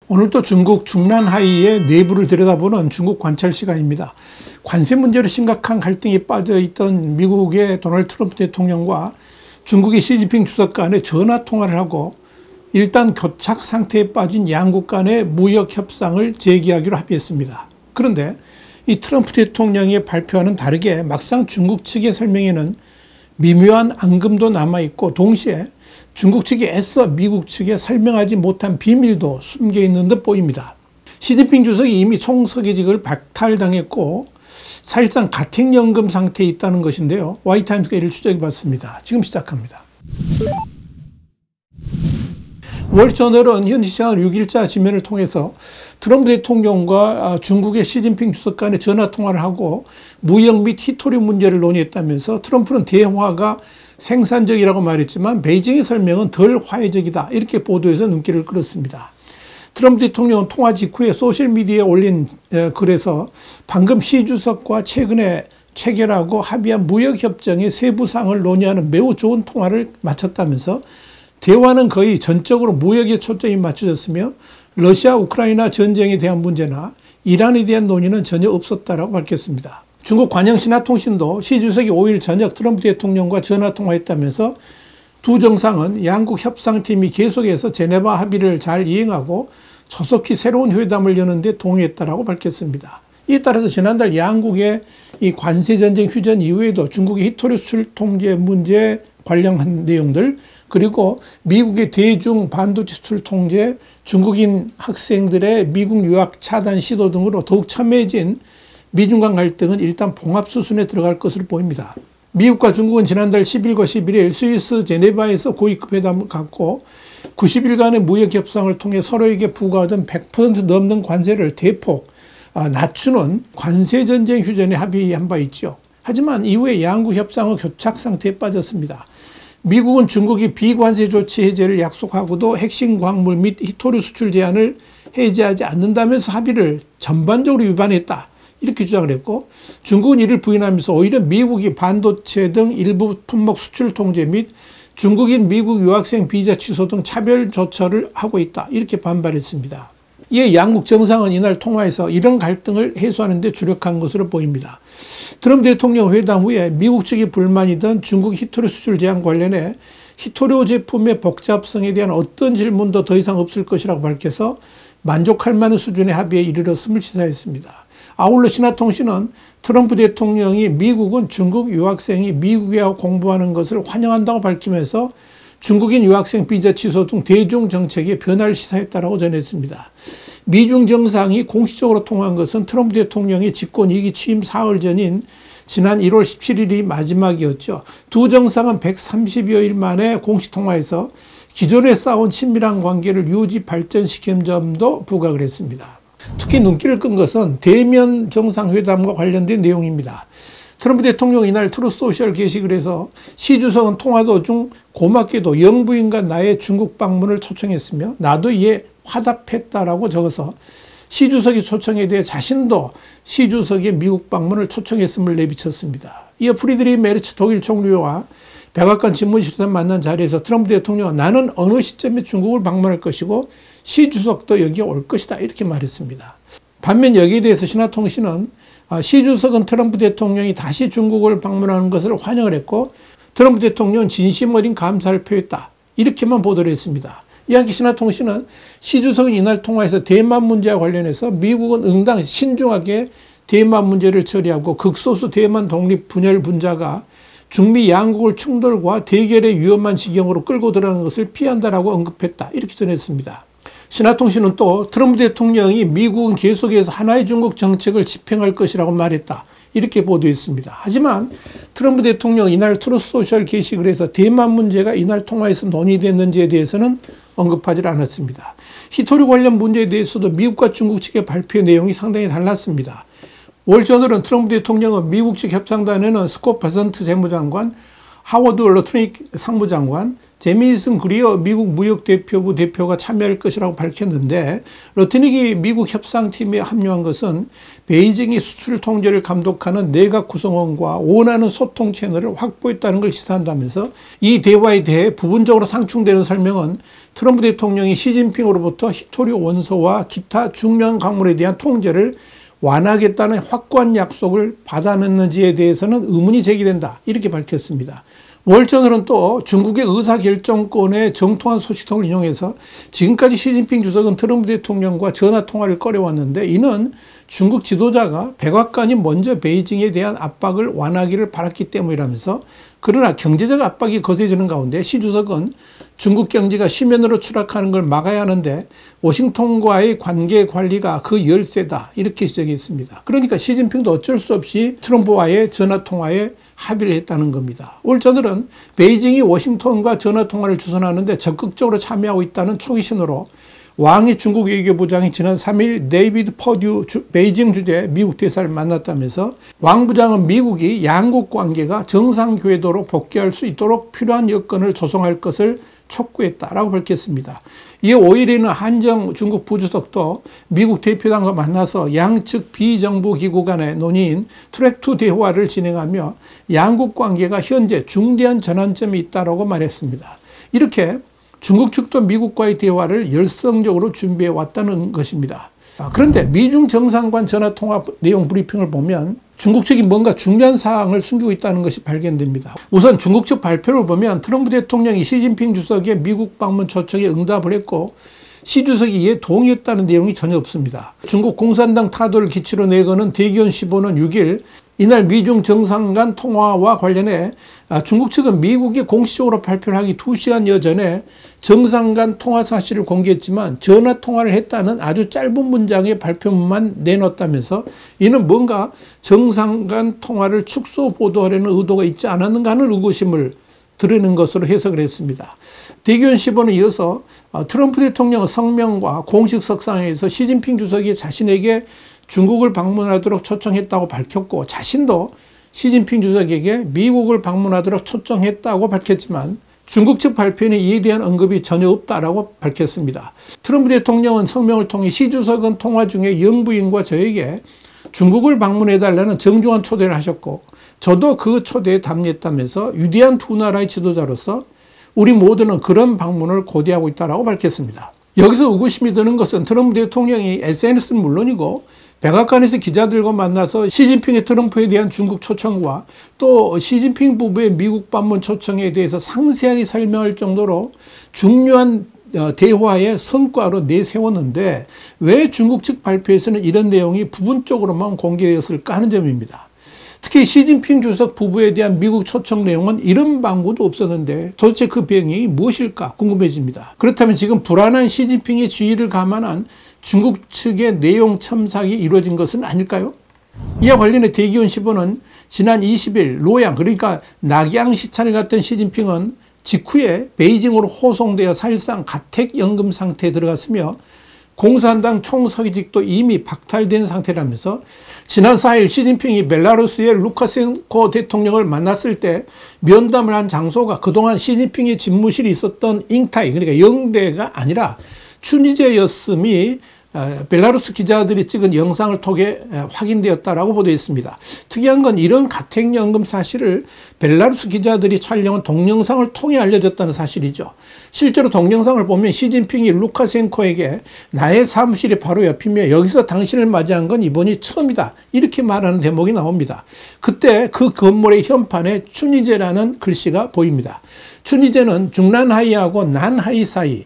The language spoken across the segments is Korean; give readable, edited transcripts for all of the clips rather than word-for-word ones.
오늘 또 중국 중난하이의 내부를 들여다보는 중국 관찰 시간입니다. 관세 문제로 심각한 갈등이 빠져있던 미국의 도널드 트럼프 대통령과 중국의 시진핑 주석 간에 전화 통화를 하고 일단 교착 상태에 빠진 양국 간의 무역 협상을 재개하기로 합의했습니다. 그런데 이 트럼프 대통령의 발표와는 다르게 막상 중국 측의 설명에는 미묘한 앙금도 남아있고 동시에 중국 측이 애써 미국 측에 설명하지 못한 비밀도 숨겨 있는 듯 보입니다. 시진핑 주석이 이미 총서기직을 박탈당했고 사실상 가택연금 상태에 있다는 것인데요. 와이타임스가 이를 추적해봤습니다. 지금 시작합니다. 월저널은 현지 시간 6일자 지면을 통해서 트럼프 대통령과 중국의 시진핑 주석 간의 전화통화를 하고 무역 및 히토리 문제를 논의했다면서 트럼프는 대화가 생산적이라고 말했지만 베이징의 설명은 덜 화해적이다 이렇게 보도해서 눈길을 끌었습니다. 트럼프 대통령은 통화 직후에 소셜미디어에 올린 글에서 방금 시 주석과 최근에 체결하고 합의한 무역협정의 세부 사항을 논의하는 매우 좋은 통화를 마쳤다면서 대화는 거의 전적으로 무역에 초점이 맞춰졌으며 러시아 우크라이나 전쟁에 대한 문제나 이란에 대한 논의는 전혀 없었다라고 밝혔습니다. 중국 관영신화통신도 시 주석이 5일 저녁 트럼프 대통령과 전화통화했다면서 두 정상은 양국 협상팀이 계속해서 제네바 합의를 잘 이행하고 조속히 새로운 회담을 여는 데 동의했다라고 밝혔습니다. 이에 따라서 지난달 양국의 이 관세전쟁 휴전 이후에도 중국의 히토리 수출 통제 문제 관련한 내용들 그리고 미국의 대중 반도체 수출 통제, 중국인 학생들의 미국 유학 차단 시도 등으로 더욱 첨예해진 미중 간 갈등은 일단 봉합 수순에 들어갈 것으로 보입니다. 미국과 중국은 지난달 10일과 11일 스위스 제네바에서 고위급 회담을 갖고 90일간의 무역 협상을 통해 서로에게 부과하던 100% 넘는 관세를 대폭 낮추는 관세전쟁 휴전에 합의한 바 있죠. 하지만 이후에 양국 협상은 교착 상태에 빠졌습니다. 미국은 중국이 비관세 조치 해제를 약속하고도 핵심 광물 및 히토리 수출 제한을 해제하지 않는다면서 합의를 전반적으로 위반했다. 이렇게 주장을 했고 중국은 이를 부인하면서 오히려 미국이 반도체 등 일부 품목 수출 통제 및 중국인 미국 유학생 비자 취소 등 차별 조처를 하고 있다. 이렇게 반발했습니다. 이에 양국 정상은 이날 통화에서 이런 갈등을 해소하는 데 주력한 것으로 보입니다. 트럼프 대통령 회담 후에 미국 측이 불만이던 중국 히토리 수출 제한 관련해 히토리오 제품의 복잡성에 대한 어떤 질문도 더 이상 없을 것이라고 밝혀서 만족할 만한 수준의 합의에 이르렀음을 시사했습니다. 아울러 신화통신은 트럼프 대통령이 미국은 중국 유학생이 미국에 와서 공부하는 것을 환영한다고 밝히면서 중국인 유학생 비자 취소 등 대중 정책의 변화를 시사했다고 전했습니다. 미중 정상이 공식적으로 통화한 것은 트럼프 대통령이 집권 2기 취임 사흘 전인 지난 1월 17일이 마지막이었죠. 두 정상은 130여일 만에 공식 통화에서 기존에 쌓아온 친밀한 관계를 유지 발전시킨 점도 부각을 했습니다. 특히 눈길을 끈 것은 대면 정상회담과 관련된 내용입니다. 트럼프 대통령이 이날 트루스 소셜 게시글 해서 시 주석은 통화 도중 고맙게도 영부인과 나의 중국 방문을 초청했으며 나도 이에 화답했다라고 적어서 시 주석의 초청에 대해 자신도 시 주석의 미국 방문을 초청했음을 내비쳤습니다. 이어 프리드리히 메르츠 독일 총리와 백악관 집무실에서 만난 자리에서 트럼프 대통령은 나는 어느 시점에 중국을 방문할 것이고 시 주석도 여기에 올 것이다 이렇게 말했습니다. 반면 여기에 대해서 신화통신은 시 주석은 트럼프 대통령이 다시 중국을 방문하는 것을 환영을 했고 트럼프 대통령은 진심 어린 감사를 표했다 이렇게만 보도를 했습니다. 이와 함께 신화통신은 시 주석은 이날 통화에서 대만 문제와 관련해서 미국은 응당 신중하게 대만 문제를 처리하고 극소수 대만 독립 분열 분자가 중미 양국을 충돌과 대결의 위험한 지경으로 끌고 들어가는 것을 피한다라고 언급했다 이렇게 전했습니다. 신화통신은 또 트럼프 대통령이 미국은 계속해서 하나의 중국 정책을 집행할 것이라고 말했다 이렇게 보도했습니다. 하지만 트럼프 대통령 이날 트루스 소셜 게시글에서 대만 문제가 이날 통화에서 논의됐는지에 대해서는 언급하지 않았습니다. 히토리 관련 문제에 대해서도 미국과 중국 측의 발표 내용이 상당히 달랐습니다. 월저널은 트럼프 대통령은 미국 측 협상단에는 스콧 베선트 재무장관, 하워드 러트닉 상무장관, 제미슨 그리어 미국 무역대표부 대표가 참여할 것이라고 밝혔는데, 러트닉이 미국 협상팀에 합류한 것은 베이징이 수출 통제를 감독하는 내각 구성원과 원하는 소통 채널을 확보했다는 걸 시사한다면서, 이 대화에 대해 부분적으로 상충되는 설명은 트럼프 대통령이 시진핑으로부터 히토리 원소와 기타 중요한 광물에 대한 통제를 완화하겠다는 확고한 약속을 받아냈는지에 대해서는 의문이 제기된다, 이렇게 밝혔습니다. 월저널은 또 중국의 의사결정권에 정통한 소식통을 인용해서 지금까지 시진핑 주석은 트럼프 대통령과 전화통화를 꺼려왔는데, 이는 중국 지도자가 백악관이 먼저 베이징에 대한 압박을 완화하기를 바랐기 때문이라면서, 그러나 경제적 압박이 거세지는 가운데 시 주석은 중국 경제가 심연으로 추락하는 걸 막아야 하는데 워싱턴과의 관계 관리가 그 열쇠다, 이렇게 지적했습니다. 그러니까 시진핑도 어쩔 수 없이 트럼프와의 전화통화에 합의를 했다는 겁니다. 월저널은 베이징이 워싱턴과 전화통화를 주선하는데 적극적으로 참여하고 있다는 초기 신호로 왕이 중국 외교부장이 지난 3일 데이비드 퍼듀 베이징 주재 미국 대사를 만났다면서, 왕 부장은 미국이 양국 관계가 정상 궤도로 복귀할 수 있도록 필요한 여건을 조성할 것을 촉구했다라고 밝혔습니다. 이에 5일에는 한정 중국 부주석도 미국 대표단과 만나서 양측 비정부 기구 간의 논의인 트랙2 대화를 진행하며 양국 관계가 현재 중대한 전환점이 있다고 말했습니다. 이렇게 중국 측도 미국과의 대화를 열성적으로 준비해 왔다는 것입니다. 그런데 미중 정상간 전화통화 내용 브리핑을 보면 중국 측이 뭔가 중요한 사항을 숨기고 있다는 것이 발견됩니다. 우선 중국 측 발표를 보면 트럼프 대통령이 시진핑 주석의 미국 방문 초청에 응답을 했고, 시 주석이 이에 동의했다는 내용이 전혀 없습니다. 중국 공산당 타도를 기치로 내거는 대기원 15는 6일 이날 미중 정상 간 통화와 관련해 중국 측은 미국이 공식적으로 발표를 하기 2시간여 전에 정상 간 통화 사실을 공개했지만 전화 통화를 했다는 아주 짧은 문장의 발표문만 내놓았다면서, 이는 뭔가 정상 간 통화를 축소 보도하려는 의도가 있지 않았는가 하는 의구심을 드러낸 것으로 해석을 했습니다. 대기원 15는 이어서 트럼프 대통령의 성명과 공식 석상에서 시진핑 주석이 자신에게 중국을 방문하도록 초청했다고 밝혔고, 자신도 시진핑 주석에게 미국을 방문하도록 초청했다고 밝혔지만 중국 측 발표에는 이에 대한 언급이 전혀 없다라고 밝혔습니다. 트럼프 대통령은 성명을 통해 시 주석은 통화 중에 영부인과 저에게 중국을 방문해달라는 정중한 초대를 하셨고, 저도 그 초대에 답례했다면서 위대한 두 나라의 지도자로서 우리 모두는 그런 방문을 고대하고 있다고 밝혔습니다. 여기서 의구심이 드는 것은 트럼프 대통령이 SNS는 물론이고 백악관에서 기자들과 만나서 시진핑의 트럼프에 대한 중국 초청과 또 시진핑 부부의 미국 방문 초청에 대해서 상세하게 설명할 정도로 중요한 대화의 성과로 내세웠는데, 왜 중국 측 발표에서는 이런 내용이 부분적으로만 공개되었을까 하는 점입니다. 특히 시진핑 주석 부부에 대한 미국 초청 내용은 이런 방구도 없었는데 도대체 그 배경이 무엇일까 궁금해집니다. 그렇다면 지금 불안한 시진핑의 지위를 감안한 중국 측의 내용 첨삭이 이루어진 것은 아닐까요? 이와 관련해 대기원 15는 지난 20일 로양, 그러니까 낙양 시찬을 갔던 시진핑은 직후에 베이징으로 호송되어 사실상 가택연금 상태에 들어갔으며 공산당 총서기직도 이미 박탈된 상태라면서, 지난 4일 시진핑이 벨라루스의 루카센코 대통령을 만났을 때 면담을 한 장소가 그동안 시진핑의 집무실이 있었던 잉타이, 그러니까 영대가 아니라 춘이제였음이 벨라루스 기자들이 찍은 영상을 통해 확인되었다라고 보도했습니다. 특이한 건 이런 가택연금 사실을 벨라루스 기자들이 촬영한 동영상을 통해 알려졌다는 사실이죠. 실제로 동영상을 보면 시진핑이 루카센코에게 나의 사무실이 바로 옆이며 여기서 당신을 맞이한 건 이번이 처음이다, 이렇게 말하는 대목이 나옵니다. 그때 그 건물의 현판에 춘이제라는 글씨가 보입니다. 춘이제는 중란하이하고 난하이 사이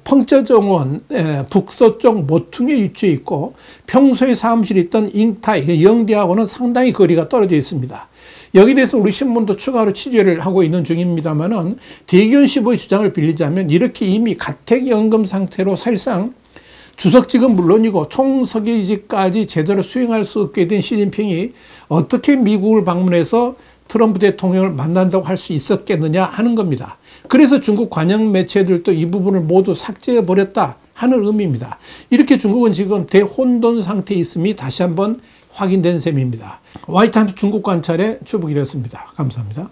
펑쩌정원 북서쪽 모퉁이에 위치해 있고, 평소에 사무실이 있던 잉타이 영대하고는 상당히 거리가 떨어져 있습니다. 여기에 대해서 우리 신문도 추가로 취재를 하고 있는 중입니다만은 대기원 15의 주장을 빌리자면, 이렇게 이미 가택연금 상태로 사실상 주석직은 물론이고 총서기직까지 제대로 수행할 수 없게 된 시진핑이 어떻게 미국을 방문해서 트럼프 대통령을 만난다고 할 수 있었겠느냐 하는 겁니다. 그래서 중국 관영 매체들도 이 부분을 모두 삭제해버렸다 하는 의미입니다. 이렇게 중국은 지금 대혼돈 상태에 있음이 다시 한번 확인된 셈입니다. 화이트하우스 중국 관찰의 추복이었습니다. 감사합니다.